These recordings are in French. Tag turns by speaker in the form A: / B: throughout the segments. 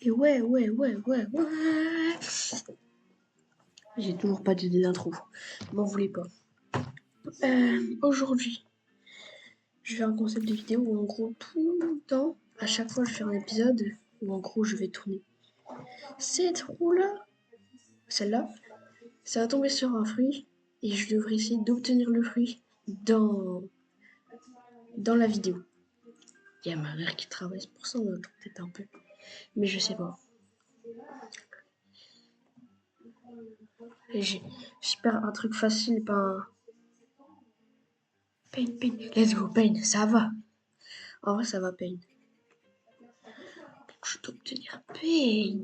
A: Et ouais. J'ai toujours pas d'idée d'intro. M'en voulez pas. Aujourd'hui, je vais un concept de vidéo où en gros tout le temps, à chaque fois je fais un épisode où en gros je vais tourner cette roue là, celle-là, ça va tomber sur un fruit et je devrais essayer d'obtenir le fruit dans la vidéo. Il y a ma mère qui travaille pour ça, on entend peut-être un peu, mais je sais pas. J'espère un truc facile, pas un... Pain, let's go, Pain, ça va. En vrai, ça va, Pain. Je dois obtenir Pain.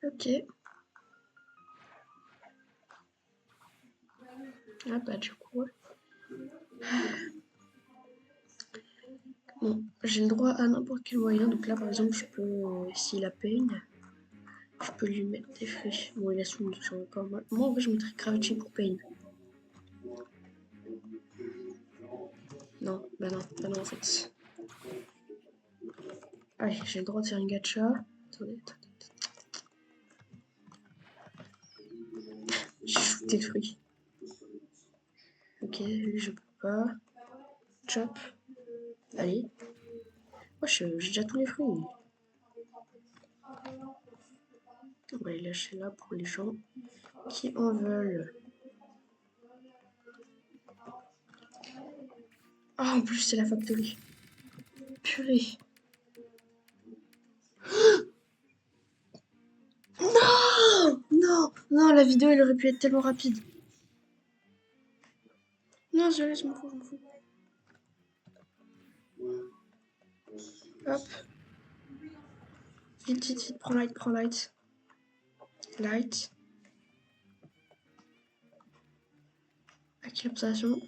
A: Ok. Ah bah du coup, ouais. Bon, j'ai le droit à n'importe quel moyen. Donc là, par exemple, je peux, s'il a Pain, je peux lui mettre des fruits. Bon, il a son donc ça va pas mal. Moi, en vrai, je mettrais Gravity pour Pain. Non, bah non, en fait. Allez, j'ai le droit de faire une gacha. Attendez. J'ai shooté le fruit. Ok, lui, je peux pas. Chop. Allez. Moi, j'ai déjà tous les fruits. On va les lâcher là pour les gens qui en veulent. Ah, en plus, c'est la factory. Purée. Non, la vidéo, elle aurait pu être tellement rapide. Non, je m'en fous. Hop. Vite, prends light. Light. Accélération.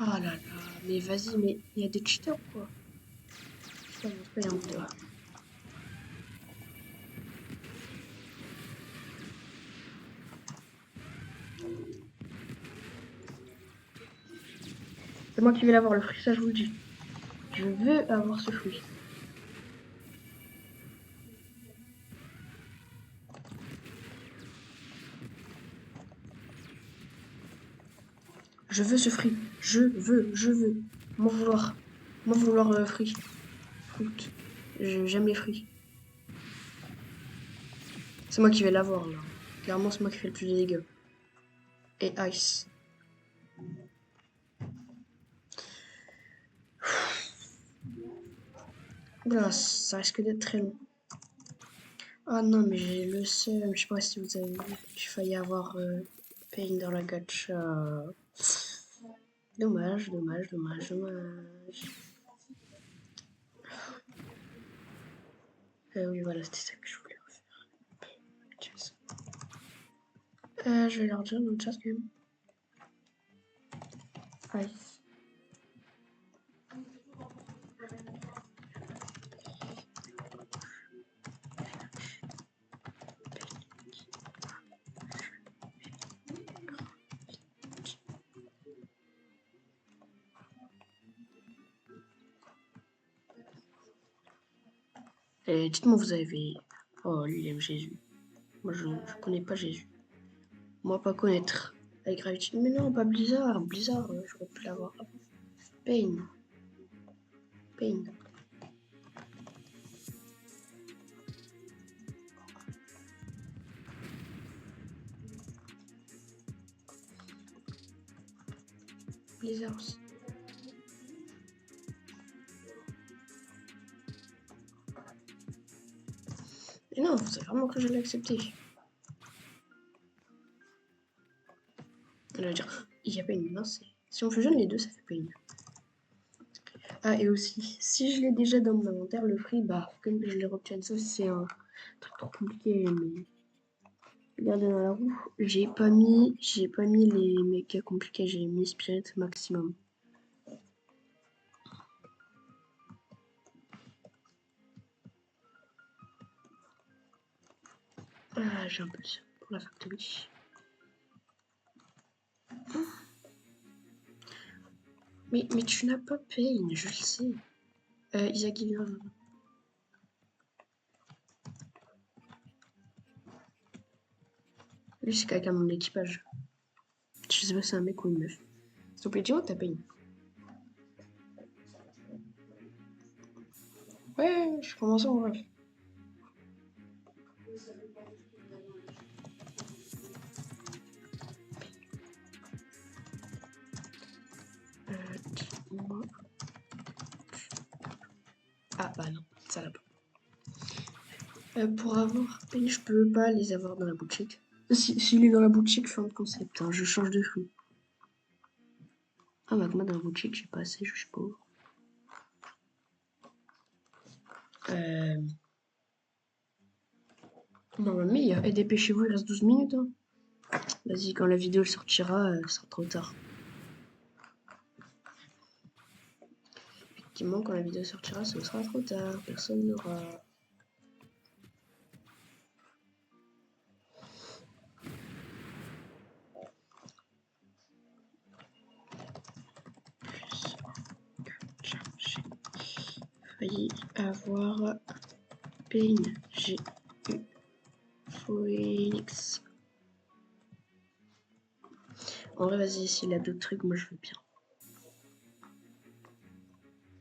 A: Ah là là, mais vas-y, mais il y a des cheaters ou quoi? Je sais pas, il y a un vidéo. C'est moi qui vais l'avoir, le fruit, ça je vous le dis. Je veux avoir ce fruit. Je veux ce fruit. Je veux. M'en vouloir. Fruit. Fruit. J'aime les fruits. C'est moi qui vais l'avoir là. Clairement, c'est moi qui fais le plus de dégâts. Et ice. Oula, ça risque d'être très long. Ah non, mais j'ai le seum. Je sais pas si vous avez vu. J'ai failli avoir Pain dans la gacha. Dommage. Oui, voilà, c'était ça que je voulais refaire. Je vais leur dire dans le chat quand même. Ice. Et dites-moi, vous avez... Oh, lui, il aime Jésus. Moi, je connais pas Jésus. Moi, pas connaître. Avec Gravity. Mais non, pas Blizzard. Blizzard, j'aurais pu l'avoir. Pain. Blizzard aussi. Mais non, c'est vraiment que je l'ai accepté. Elle va dire, il y a Pain. Non, si on fusionne les deux, ça fait Pain. Ah, et aussi, si je l'ai déjà dans mon inventaire, le fruit, bah, comme je l'ai retienne, ça, c'est un truc trop compliqué, mais... Regardez dans la roue, j'ai pas mis les méga compliqués, j'ai mis Spirit maximum. Ah, j'ai un peu de ça pour la factory. Mais tu n'as pas Pain, je le sais. Isaac, viens. Lui, c'est quelqu'un de mon équipage. Je sais pas si c'est un mec ou une meuf. S'il te plaît, dis-moi que t'as Pain. Ouais, je commence en bref. Dis-moi. Ah bah non, ça l'a pas. Pour avoir Pain, je peux pas les avoir dans la boutique. S'il est dans la boutique, fin de concept, hein, je change de fruit. Ah, magma dans la boutique, j'ai pas assez, je suis pauvre. Non, mais dépêchez-vous, il reste 12 minutes. Hein. Vas-y, quand la vidéo sortira, ce sera trop tard. Effectivement, quand la vidéo sortira, ce sera trop tard. Personne n'aura. Failli avoir Pain, j'ai eu Phoenix. En vrai, vas-y, s'il a d'autres trucs, moi je veux bien.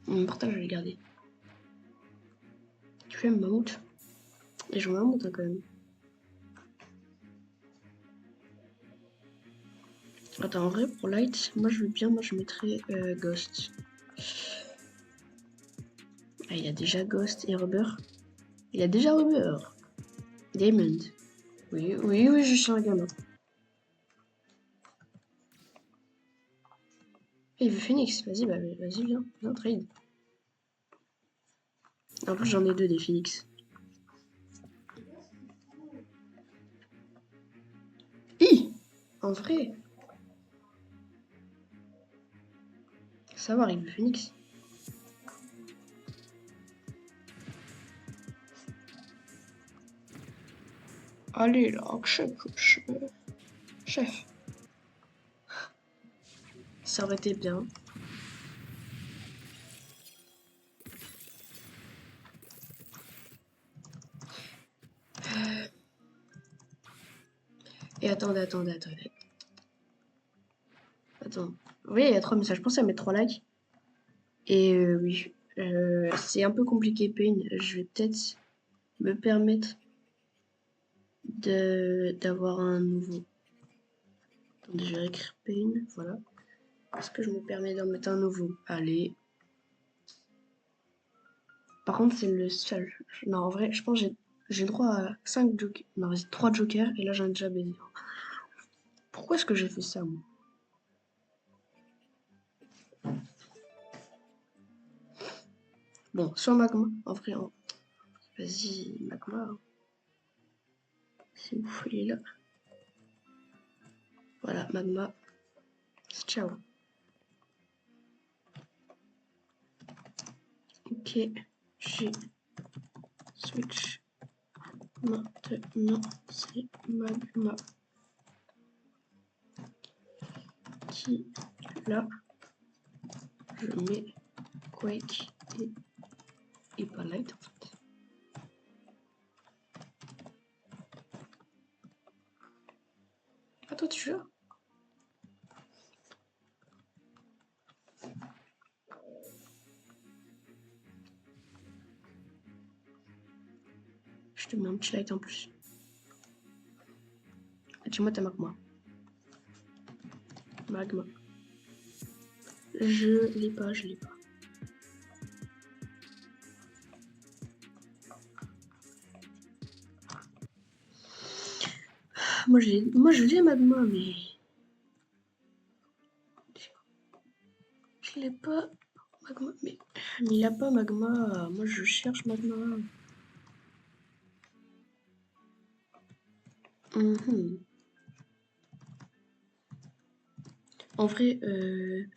A: Mon portage, je vais le garder. Tu fais un mammouth? Et je veux un mammouth hein, quand même. Attends, en vrai, pour Light, moi je veux bien, moi je mettrais Ghost. Ah, il y a déjà Ghost et Rubber. Il y a déjà Rubber. Diamond. Oui, oui, oui, je suis un gamin. Il veut Phoenix. Vas-y, bah, vas-y, viens, trade. En plus, j'en ai deux des Phoenix. Hi! En vrai. Savoir, il veut Phoenix. Allez, là, chef. Ça aurait été bien. Et attendez. Attends. Oui, il y a 3 messages. Je pensais à mettre 3 likes. Et oui, c'est un peu compliqué, Pain. Je vais peut-être me permettre d'avoir un nouveau. Attendez, je vais réécrire Pain. Voilà. Est-ce que je me permets d'en mettre un nouveau? Allez. Par contre, c'est le seul. Non, en vrai, je pense que j'ai droit à 5 jokers. Non, vas-y, 3 jokers. Et là, j'en ai déjà baisé. Pourquoi est-ce que j'ai fait ça, moi? Bon, soit magma. En vrai, vas-y, magma. Si vous voulez là. Voilà, magma. Ciao. Ok, j'ai switch. Maintenant, c'est magma qui là. Je mets Quake et pas Light en fait. Ah, toi, tu joues? Je te mets un petit light en plus. Dis-moi ta magma. Magma. Je l'ai pas. Moi je l'ai magma, mais je l'ai pas. Magma, mais il a pas magma. Moi je cherche magma. En vrai,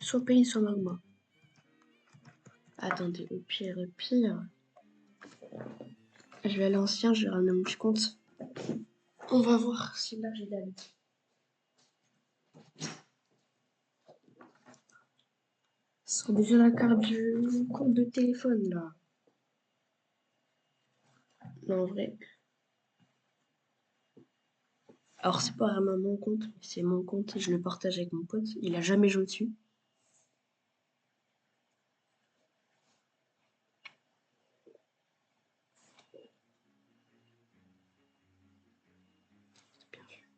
A: soit Pain, soit magma. Attendez, au pire. Je vais à l'ancien, je vais ramener mon petit compte. On va voir si là j'ai la vie. Sors déjà la carte du compte de téléphone là. Non, en vrai. Alors c'est pas vraiment mon compte, mais c'est mon compte, je le partage avec mon pote. Il a jamais joué dessus. C'est bien vu.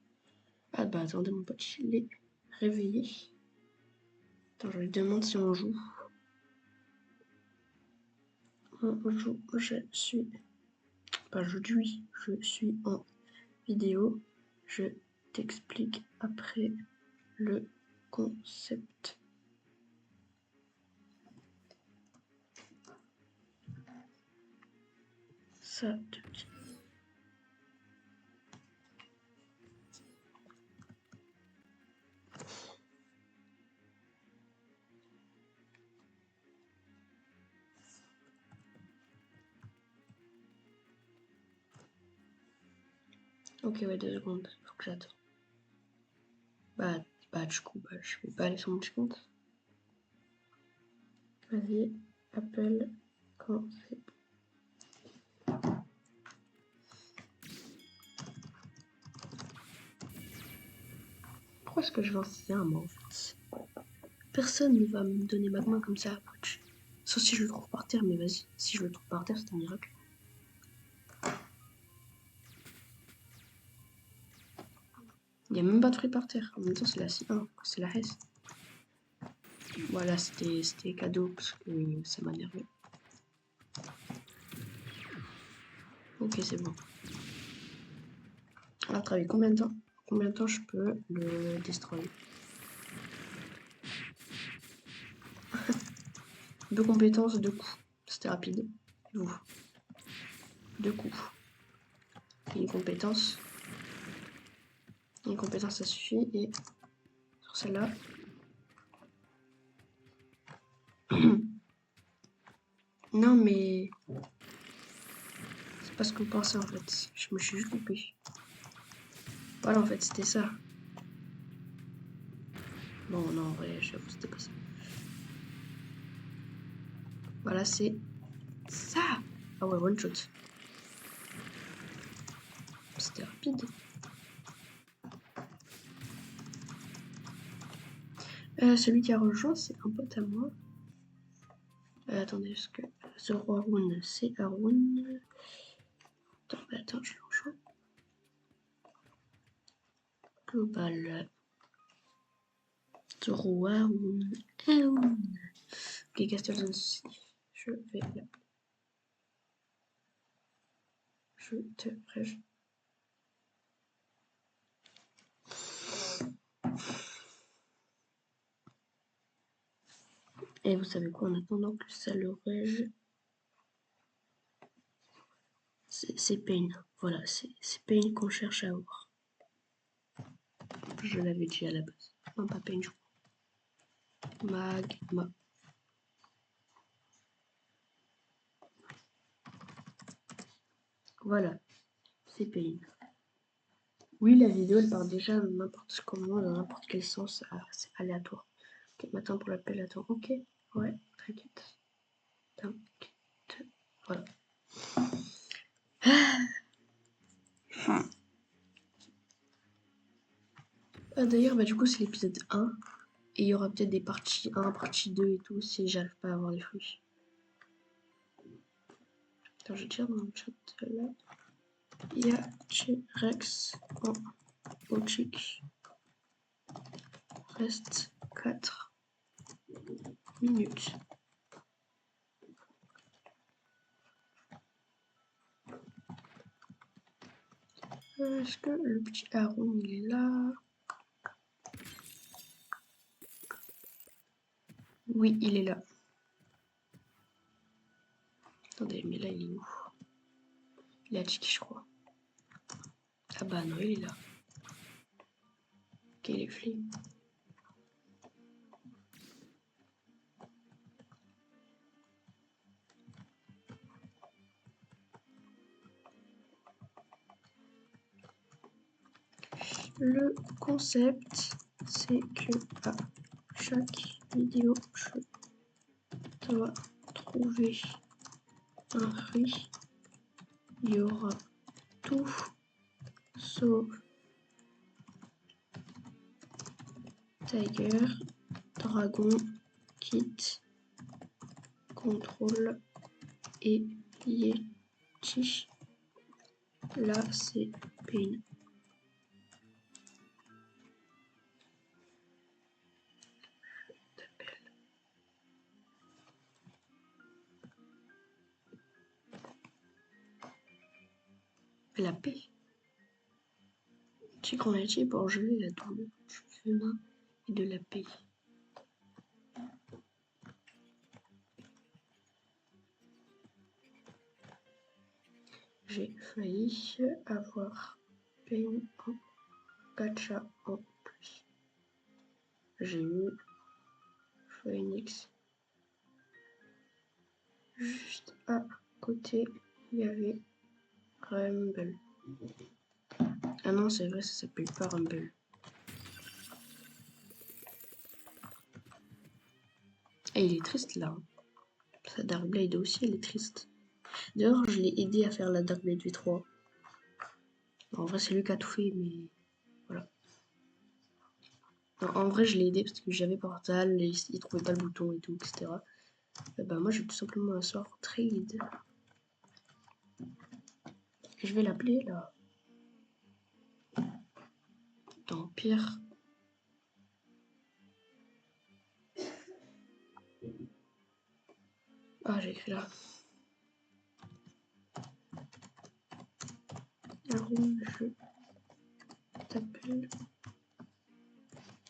A: Ah bah attendez, mon pote, il est réveillé. Attends, je lui demande si on joue. On joue, je suis... Pas aujourd'hui, je suis en vidéo. Je t'explique après le concept. Ça te dit. Ok, ouais, 2 secondes, faut que j'attende. Bah, du coup, je vais pas aller sur mon petit compte. Vas-y, appelle quand c'est bon. Pourquoi est-ce que je lance un moi en fait? Personne ne va me donner magma comme ça après. Sauf si je le trouve par terre, mais vas-y, si je le trouve par terre, c'est un miracle. Il n'y a même pas de fruits par terre. En même temps, c'est la C1, c'est la S. Voilà, c'était cadeau parce que ça m'a énervé. Ok, c'est bon. On va travailler combien de temps? Combien de temps je peux le destroy? 2 compétences, 2 coups. C'était rapide. Vous. 2 coups. Et une compétence. Une compétence, ça suffit. Et sur celle-là. Non, mais c'est pas ce que vous pensez en fait. Je me suis juste coupé. Voilà, en fait, c'était ça. Bon, non, en vrai, j'avoue, c'était pas ça. Voilà, c'est ça. Ah ouais, one shot. C'était rapide. Celui qui a rejoint, c'est un pote à moi. Attendez, est-ce que Zoro Haroun, c'est Haroun? Attends, je le rejoins. Global. Zoro Haroun. Ok, Castle aussi. Je vais là. Je te prêche. Et vous savez quoi, en attendant que ça le règle, c'est Pain. Voilà, c'est Pain qu'on cherche à avoir. Je l'avais dit à la base. Non, pas Pain, je crois. Magma. Voilà, c'est Pain. Oui, la vidéo, elle part déjà n'importe comment, dans n'importe quel sens. C'est aléatoire. Ok, maintenant pour l'appel, attends. Ok, ouais, t'inquiète. T'inquiète. Voilà. D'ailleurs, du coup, c'est l'épisode 1. Et il y aura peut-être des parties 1, partie 2 et tout, si j'arrive pas à avoir les fruits. Attends, je vais dire dans le chat là. Il y a T-Rex en Ochik. Reste 4 minutes. Est-ce que le petit Aaron il est là? Oui, il est là. Attendez, mais là il est où? Il est à Tiki, je crois. Ah bah non, il est là. Ok, il est flemme. Le concept, c'est que à chaque vidéo, je dois trouver un fruit, il y aura tout sauf Tiger, Dragon, Kit, Contrôle et Yeti. Là, c'est Pain. La paix. Tigre en laitier pour geler la douleur du venin et de la paix. J'ai failli avoir Pain en gacha en plus. J'ai eu Phoenix. Juste à côté, il y avait Rumble. Ah non, c'est vrai, ça s'appelle pas Rumble. Et il est triste là. Sa Darkblade aussi, elle est triste. D'ailleurs, je l'ai aidé à faire la Darkblade V3. En vrai, c'est lui qui a tout fait, mais voilà. Non, en vrai, je l'ai aidé parce que j'avais Portal, et il trouvait pas le bouton et tout, etc. Et bah, moi, je vais tout simplement asseoir Trade. Et je vais l'appeler là. Tant pire. Ah, j'ai écrit là. Arun, je t'appelle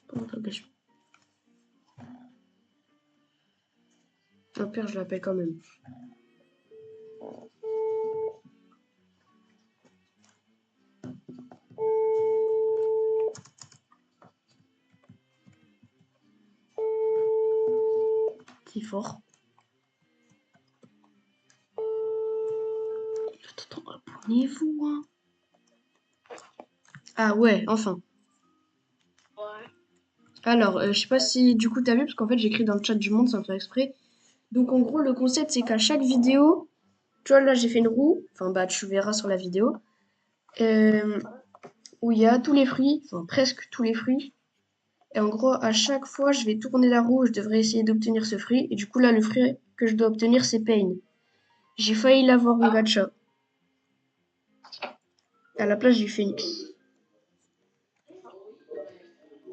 A: pour interrogation. Au pire, je l'appelle quand même. C'est fort. Attends, abonnez-vous, hein. Ah ouais, enfin.
B: Ouais.
A: Alors, je sais pas si du coup t'as vu, parce qu'en fait j'écris dans le chat du monde sans faire exprès. Donc en gros, le concept c'est qu'à chaque vidéo, tu vois là j'ai fait une roue, enfin bah tu verras sur la vidéo, où il y a tous les fruits, enfin presque tous les fruits. Et en gros, à chaque fois, je vais tourner la roue, je devrais essayer d'obtenir ce fruit. Et du coup là, le fruit que je dois obtenir c'est Pain. J'ai failli l'avoir en gacha. À la place, j'ai eu Phoenix.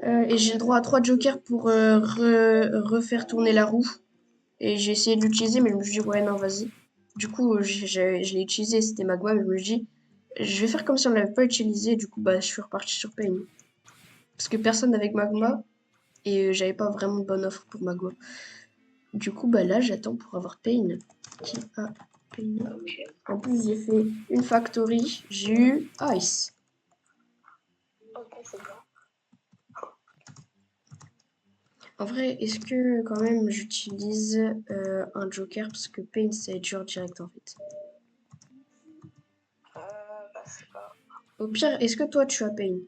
A: Et j'ai le droit à 3 jokers pour refaire tourner la roue. Et j'ai essayé de l'utiliser, mais je me suis dit, ouais, non, vas-y. Du coup, je l'ai utilisé, c'était Magma, mais je me suis dit, je vais faire comme si on ne l'avait pas utilisé. Du coup, bah, je suis reparti sur Pain. Parce que personne n'avait Magma, et j'avais pas vraiment de bonne offre pour Magma. Du coup, bah là, j'attends pour avoir Pain. Qui a Pain? En plus, j'ai fait une factory, j'ai eu Ice.
B: Ok, c'est bien.
A: En vrai, est-ce que quand même j'utilise un joker parce que Pain c'est dur direct en fait.
B: Bah, c'est pas.
A: Au pire, est-ce que toi tu as Pain?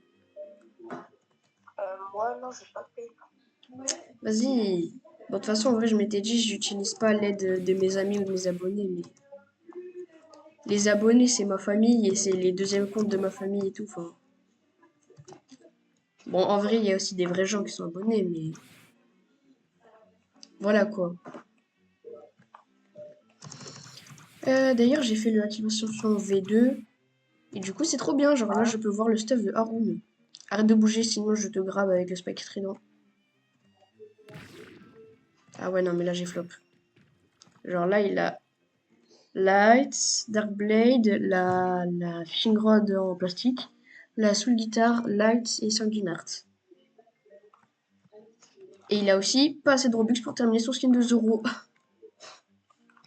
B: Moi, non, j'ai pas payé.
A: Vas-y. Bon, de toute façon, en vrai, je m'étais dit, j'utilise pas l'aide de mes amis ou de mes abonnés, mais les abonnés, c'est ma famille et c'est les deuxièmes comptes de ma famille et tout. Enfin, bon, en vrai, il y a aussi des vrais gens qui sont abonnés, mais voilà quoi. D'ailleurs, j'ai fait l'activation sur V2 et du coup, c'est trop bien. Genre là, je peux voir le stuff de Haroun. Arrête de bouger, sinon je te grabe avec le spike trident. Ah ouais, non, mais là, j'ai flop. Genre là, il a Lights, Darkblade, la Fishing Rod en plastique, la Soul Guitar, Lights et Sanguinart. Et il a aussi pas assez de Robux pour terminer son skin de Zoro.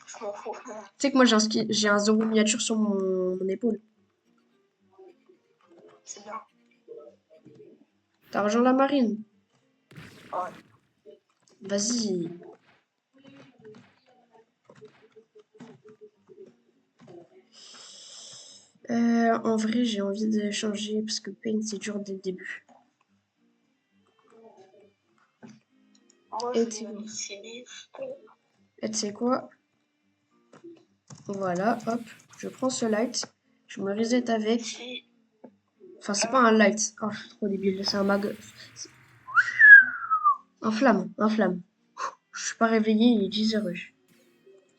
B: Je m'en fous.
A: Tu sais que moi j'ai un Zoro miniature sur mon épaule.
B: C'est bien.
A: T'as rejoint la marine?
B: Ouais.
A: Vas-y. En vrai, j'ai envie de changer parce que Pain c'est dur dès le début.
B: Moi,
A: Et
B: je
A: c'est bon.
B: l'utilise.
A: Et tu sais quoi? Voilà, hop. Je prends ce light. Je me reset avec.
B: Si.
A: Enfin, c'est pas un light. Oh, je suis trop débile. C'est un mag. Un flamme. Un flamme. Je suis pas réveillée, il est 10h.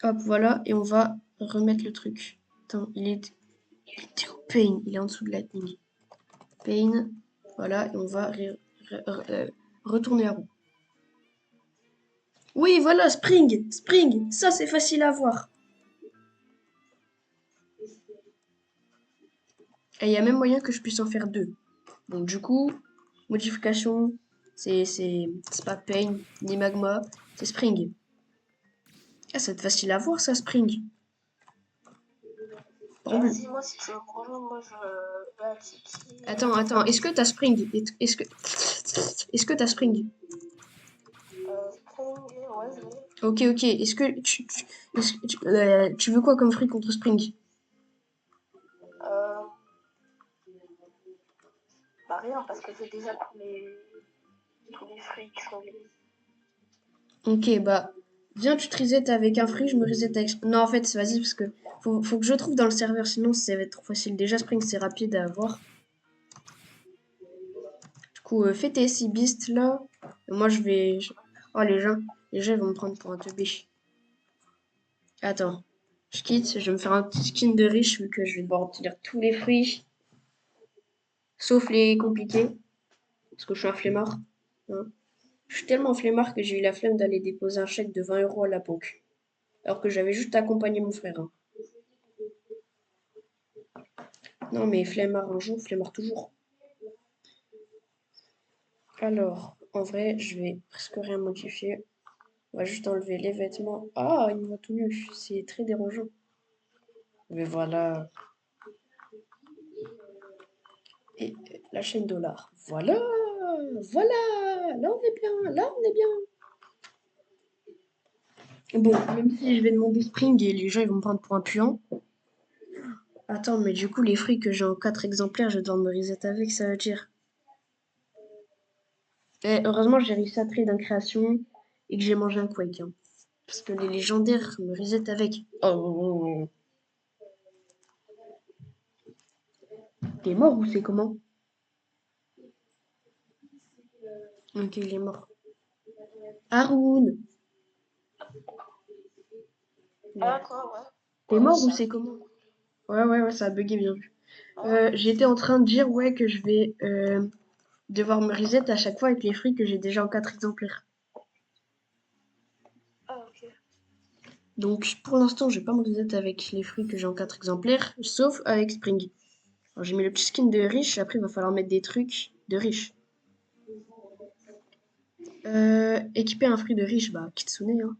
A: Hop, voilà. Et on va remettre le truc. Attends, il était au pain. Il est en dessous de lightning. Pain. Voilà. Et on va retourner à roue. Oui, voilà, Spring, Spring, ça c'est facile à voir. Et il y a même moyen que je puisse en faire deux. Donc du coup, modification, c'est pas Pain ni Magma, c'est Spring. Ah, c'est facile à voir ça, Spring. Problème.
B: Vas-y, moi, si tu veux me rejoindre, moi, je vais à Tiki.
A: Attends, est-ce que t'as Spring? Est-ce que t'as Spring?
B: Spring, ouais, je vais.
A: Ok, est-ce que tu veux quoi comme fruit contre Spring?
B: Euh, Bah, rien, parce que j'ai déjà tous les fruits qui sont lisses.
A: Ok, bah, viens, tu te resets avec un fruit, je me reset avec... Non, en fait, vas-y, parce que faut que je trouve dans le serveur, sinon ça va être trop facile. Déjà, Spring, c'est rapide à avoir. Du coup, fais tes 6 beasts, là. Et moi, Oh, les gens, ils vont me prendre pour un teubé. Attends, je quitte, je vais me faire un petit skin de riche, vu que je vais devoir obtenir tous les fruits, sauf les compliqués, parce que je suis un flemmard. Hein. Je suis tellement flemmard que j'ai eu la flemme d'aller déposer un chèque de 20 € à la banque. Alors que j'avais juste accompagné mon frère. Hein. Non, mais flemmard un jour, flemmard toujours. Alors, en vrai, je vais presque rien modifier. On va juste enlever les vêtements. Ah, il me voit tout nu. C'est très dérangeant. Mais voilà. Et la chaîne dollar. Voilà. Voilà. Là, on est bien. Là, on est bien. Bon, même si je vais demander Spring et les gens ils vont me prendre pour un puant. Attends, mais du coup, les fruits que j'ai en 4 exemplaires, je dois me reset avec, ça veut dire. Et heureusement, j'ai réussi à trade en création et que j'ai mangé un Quake. Hein. Parce que les légendaires me reset avec. Oh. T'es mort ou c'est comment? Ok, il est mort. Haroun!
B: Ah, quoi, ouais.
A: T'es
B: Ouais,
A: mort ou
B: ça.
A: c'est comment? Ouais, ça a bugué bien vu.
B: Ah,
A: J'étais en train de dire, ouais, que je vais devoir me reset à chaque fois avec les fruits que j'ai déjà en 4 exemplaires.
B: ok.
A: Donc, pour l'instant, je vais pas me reset avec les fruits que j'ai en 4 exemplaires, sauf avec Spring. Alors, j'ai mis le petit skin de riche, après, il va falloir mettre des trucs de riche. Équiper un fruit de riche, bah, Kitsune, hein.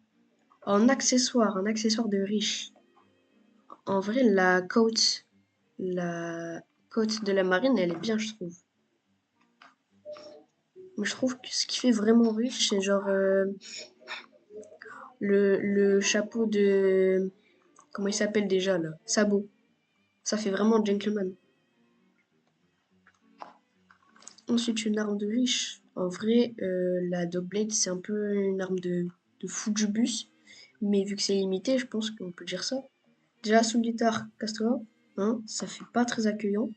A: Un accessoire de riche. En vrai, la côte de la marine, elle est bien, je trouve. Mais je trouve que ce qui fait vraiment riche, c'est genre le chapeau de... Comment il s'appelle déjà, là? Sabot. Ça fait vraiment gentleman. Ensuite, une arme de riche. En vrai, la Dogblade, c'est un peu une arme de fou du bus. Mais vu que c'est limité, je pense qu'on peut dire ça. Déjà, sous guitare, casse-toi. Hein, ça fait pas très accueillant.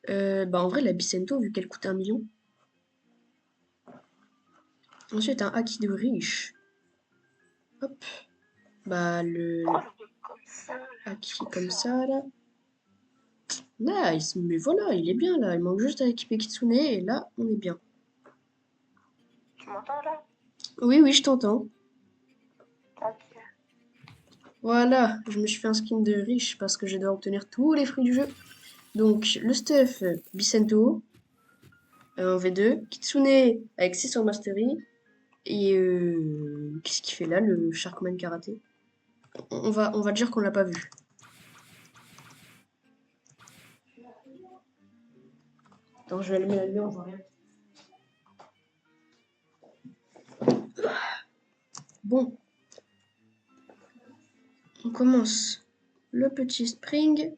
A: Bah en vrai, la Bicento, vu qu'elle coûte 1 million. Ensuite, un haki de riche. Hop. Bah le
B: Oh, je vais comme ça.
A: haki comme ça, là. Nice. Mais voilà, il est bien, là. Il manque juste à équiper Kitsune, et là, on est bien.
B: Tu m'entends là?
A: Oui, je t'entends.
B: Ok.
A: Voilà, je me suis fait un skin de riche parce que je dois obtenir tous les fruits du jeu. Donc, le stuff Bicento en V2, Kitsune avec 6 en Mastery, et qu'est-ce qu'il fait là, le Sharkman Karaté? On va dire qu'on l'a pas vu. Attends, je vais allumer la lumière, on voit rien. Bon, on commence. Le petit Spring.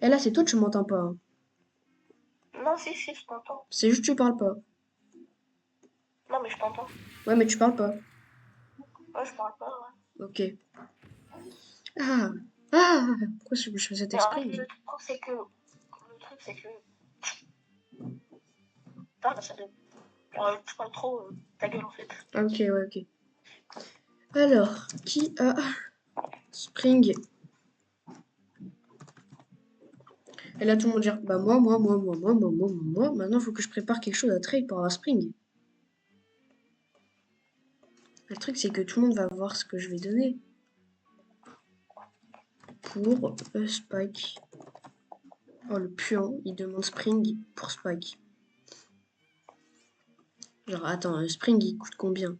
A: Et là, c'est toi, tu m'entends pas. Hein.
B: Non, si, je t'entends.
A: C'est juste que tu parles pas.
B: Non, mais je t'entends.
A: Ouais, mais tu parles pas.
B: Ouais, je parle pas, ouais.
A: Ok. Ah! Ah! Pourquoi je faisais cet
B: Mais en fait,
A: spring?
B: le truc, c'est que. Putain, bah, ça donne. Tu parles trop ta gueule, en fait.
A: Ok, ouais, ok. Alors, qui a spring? Et là, tout le monde dit, bah moi. Maintenant, il faut que je prépare quelque chose à trade pour avoir spring. Le truc, c'est que tout le monde va voir ce que je vais donner. Pour Spike. Oh, le puant, il demande spring pour Spike. Genre, attends, un spring, il coûte combien?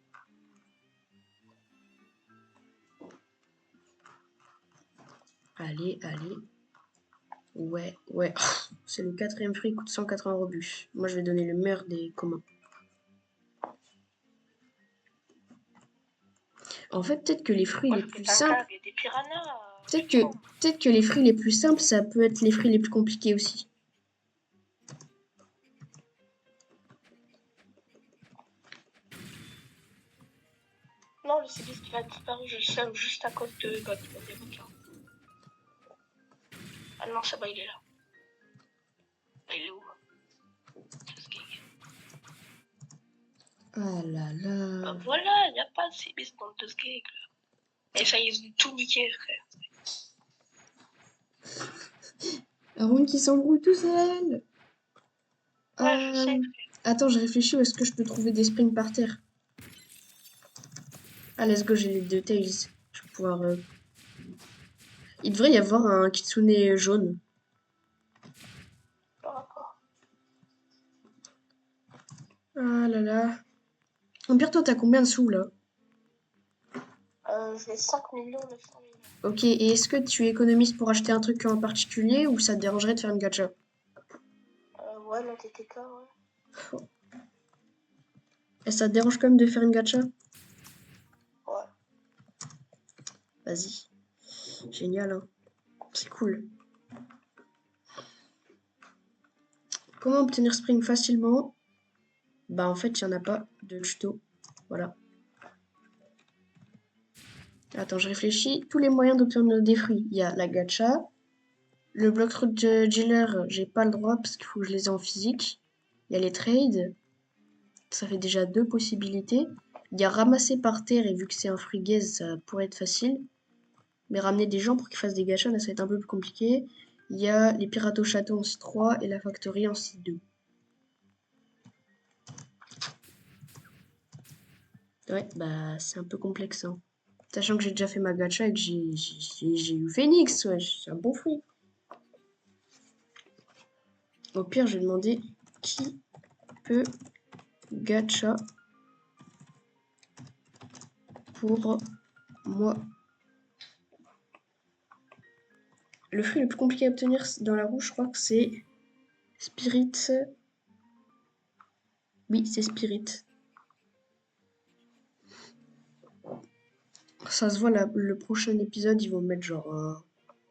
A: Allez, allez. Ouais, ouais. C'est le 4e fruit, il coûte 180 rebus. Moi, je vais donner le meilleur des communs. En fait, peut-être que les fruits
B: Moi,
A: les
B: je
A: plus
B: pète un
A: simples...
B: câble, il y a des piranhas.
A: Peut-être que, peut-être que les fruits les plus simples, ça peut être les fruits les plus compliqués aussi.
B: Non, le cibisque, il a disparu, je sais, juste à cause de God. Ah non, ça va, il est là. Il est où?
A: Ah là là.
B: Bah voilà, il n'y a pas de cibisque dans le Tuskegee. Et ça, ils ont tout niqué, frère.
A: Aaron qui s'embrouille tout seul.
B: Ouais, je sais.
A: Attends, je réfléchis où est-ce que je peux trouver des springs par terre. Ah, let's go, j'ai les deux tails. Je vais pouvoir... Il devrait y avoir un kitsune jaune.
B: Par rapport.
A: Ah là là. Empire, toi, t'as combien de sous, là?
B: J'ai 5 millions, 900 millions.
A: Ok, et est-ce que tu économises pour acheter un truc en particulier ou ça te dérangerait de faire une gacha?
B: Ouais, la TTK, ouais.
A: Et ça te dérange quand même de faire une gacha?
B: Ouais.
A: Vas-y. Génial, hein. C'est cool. Comment obtenir Spring facilement? Bah en fait, il n'y en a pas de tuto. Voilà. Attends, je réfléchis. Tous les moyens d'obtenir des fruits. Il y a la gacha. Le blockroot dealer, j'ai pas le droit parce qu'il faut que je les ai en physique. Il y a les trades. Ça fait déjà 2 possibilités. Il y a ramasser par terre et vu que c'est un fruit gaze, ça pourrait être facile. Mais ramener des gens pour qu'ils fassent des gachas, là, ça va être un peu plus compliqué. Il y a les pirates au château en C3 et la factory en C2. Ouais, bah c'est un peu complexe, hein. Sachant que j'ai déjà fait ma gacha et que j'ai eu Phoenix, ouais, c'est un bon fruit. Au pire, je vais demander qui peut gacha pour moi. Le fruit le plus compliqué à obtenir dans la roue, je crois que c'est Spirit. Oui, c'est Spirit. Ça se voit, le prochain épisode, ils vont mettre genre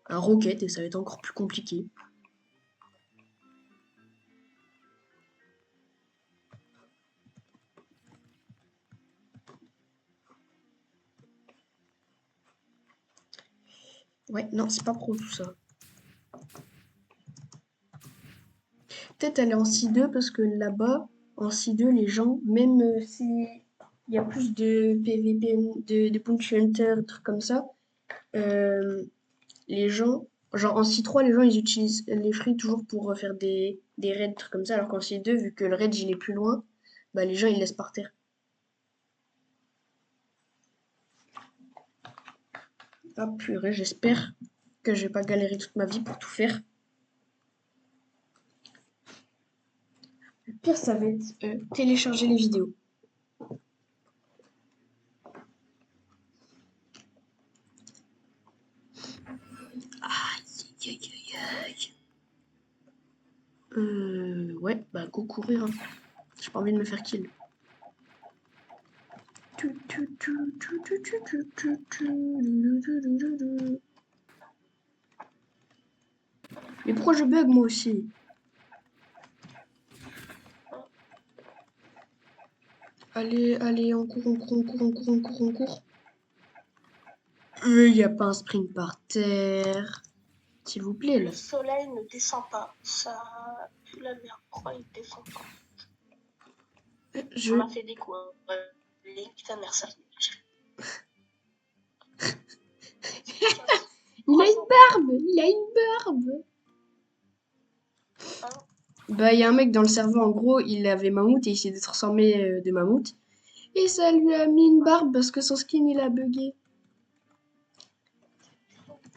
A: un rocket et ça va être encore plus compliqué. Ouais, non, c'est pas pro tout ça. Peut-être aller en C2 parce que là-bas, en C2, les gens, même si il y a plus de PVP, de Bounty Hunter, des trucs comme ça, euh, les gens, genre en C3, les gens ils utilisent les fruits toujours pour faire des raids, trucs comme ça, alors qu'en C2, vu que le raid il est plus loin, bah les gens ils laissent par terre. Ah purée, j'espère que je vais pas galérer toute ma vie pour tout faire. Le pire, ça va être télécharger les vidéos. Aïe, aïe, aïe, aïe. Ouais, bah go courir, hein. J'ai pas envie de me faire kill. Mais pourquoi je bug moi aussi? Allez, allez, on court, on court, on court, on court, on court, on court. Il n'y a pas un spring par terre. S'il vous plaît, là.
B: Le soleil ne descend pas. Ça pue la merde. Pourquoi il descend pas?
A: Je...
B: On m'a fait des coups. Les ta mère, ça.
A: Il a une barbe! Il a une barbe!
B: Hein?
A: Bah, il y a un mec dans le serveur, en gros, il avait mammouth et il s'est transformé de mammouth. Et ça lui a mis une barbe parce que son skin, il a bugué.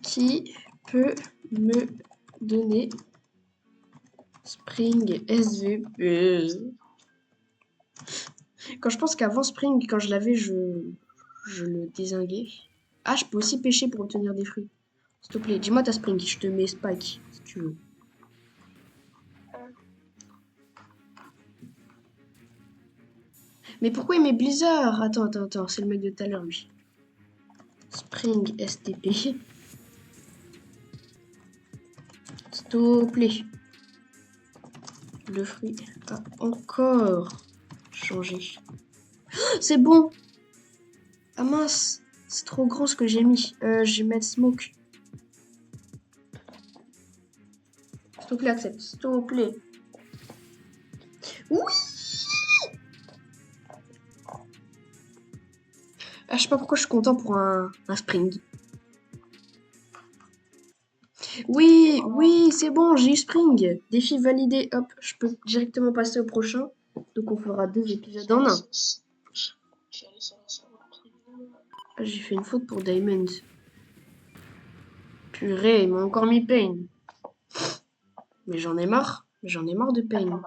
A: Qui peut me donner Spring SVP? Quand je pense qu'avant Spring, quand je l'avais, je le dézinguais. Ah, je peux aussi pêcher pour obtenir des fruits. S'il te plaît, dis-moi ta Spring, je te mets Spike, si tu veux. Mais pourquoi il met Blizzard? Attends, c'est le mec de tout à l'heure, lui. Spring STP. S'il te plaît. Le fruit a encore changé. C'est bon! Ah mince! C'est trop grand ce que j'ai mis. Je vais mettre smoke. S'il te plaît, accepte. S'il te plaît. Oui! Ah, je sais pas pourquoi je suis content pour un spring. Oui, c'est bon, j'ai eu spring. Défi validé. Hop, je peux directement passer au prochain. Donc on fera 2 épisodes en un. Ah, j'ai fait une faute pour Diamond. Purée, ils m'ont encore mis Pain. Mais j'en ai marre. J'en ai marre de Pain.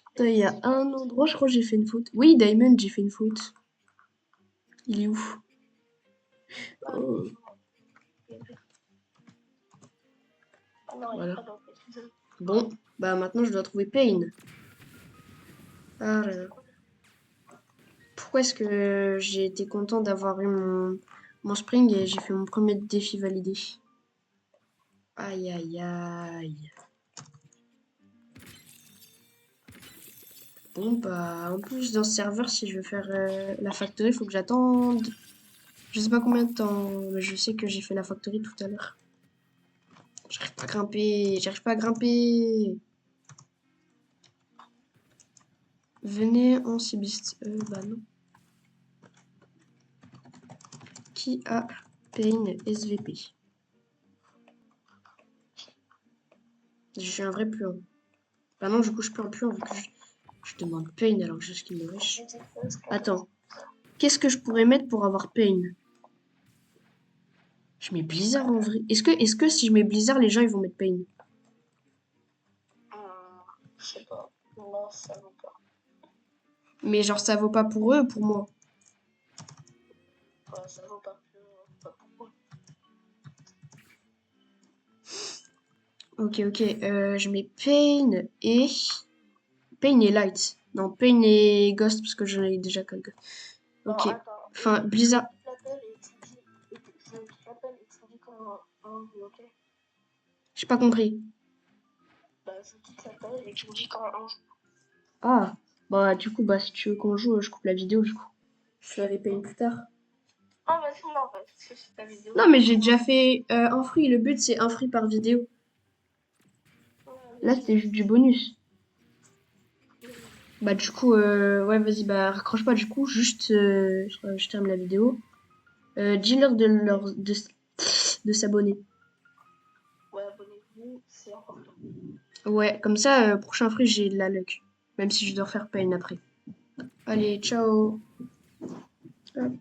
A: Putain, il y a un endroit, je crois que j'ai fait une faute. Oui, Diamond, j'ai fait une faute. Il est où? Oh. Voilà. Bon, bah maintenant je dois trouver Pain. Ah là là. Pourquoi est-ce que j'ai été content d'avoir eu mon spring et j'ai fait mon premier défi validé? Aïe aïe aïe. Bon bah en plus dans ce serveur si je veux faire la factory, il faut que j'attende. Je sais pas combien de temps, mais je sais que j'ai fait la factory tout à l'heure. J'arrive pas à grimper, j'arrive pas à grimper. Venez en Sibist. Bah non. Qui a Pain SVP? Je suis un vrai puant. Bah non, du coup, je peux un puant vu que je demande Pain alors que je skin me wesh. Attends. Qu'est-ce que je pourrais mettre pour avoir Pain? Je mets Blizzard en vrai. Est-ce que si je mets Blizzard, les gens ils vont mettre Pain?
B: Je sais pas. Non, ça vaut pas.
A: Mais genre, ça vaut pas pour eux, pour moi.
B: Ouais, ça vaut pas pour moi.
A: Ok. Je mets Pain et... Pain et Light. Non, Pain et Ghost parce que j'en ai déjà quelques. Ok.
B: Non, attends.
A: Enfin, Blizzard...
B: Je t'appelle et tu dis... Je t'appelle et tu me dis comment on dit, ok?
A: J'ai pas compris.
B: Bah, je t'appelle et tu me dis comment on joue.
A: Ah. Bah, du coup, bah, si tu veux qu'on joue, je coupe la vidéo, du coup. Je ferai Pain plus tard.
B: Ah, vas-y, non, parce que c'est ta vidéo.
A: Non, mais j'ai déjà fait un free. Le but, c'est un free par vidéo. Là, c'était juste du bonus. Bah, du coup, ouais, vas-y, bah, raccroche pas, du coup, juste, je termine la vidéo. Dis-leur de s'abonner.
B: Ouais, abonnez-vous, c'est important.
A: Ouais, comme ça, prochain free, j'ai de la luck. Même si je dois faire Pain après. Allez, ciao. Hop.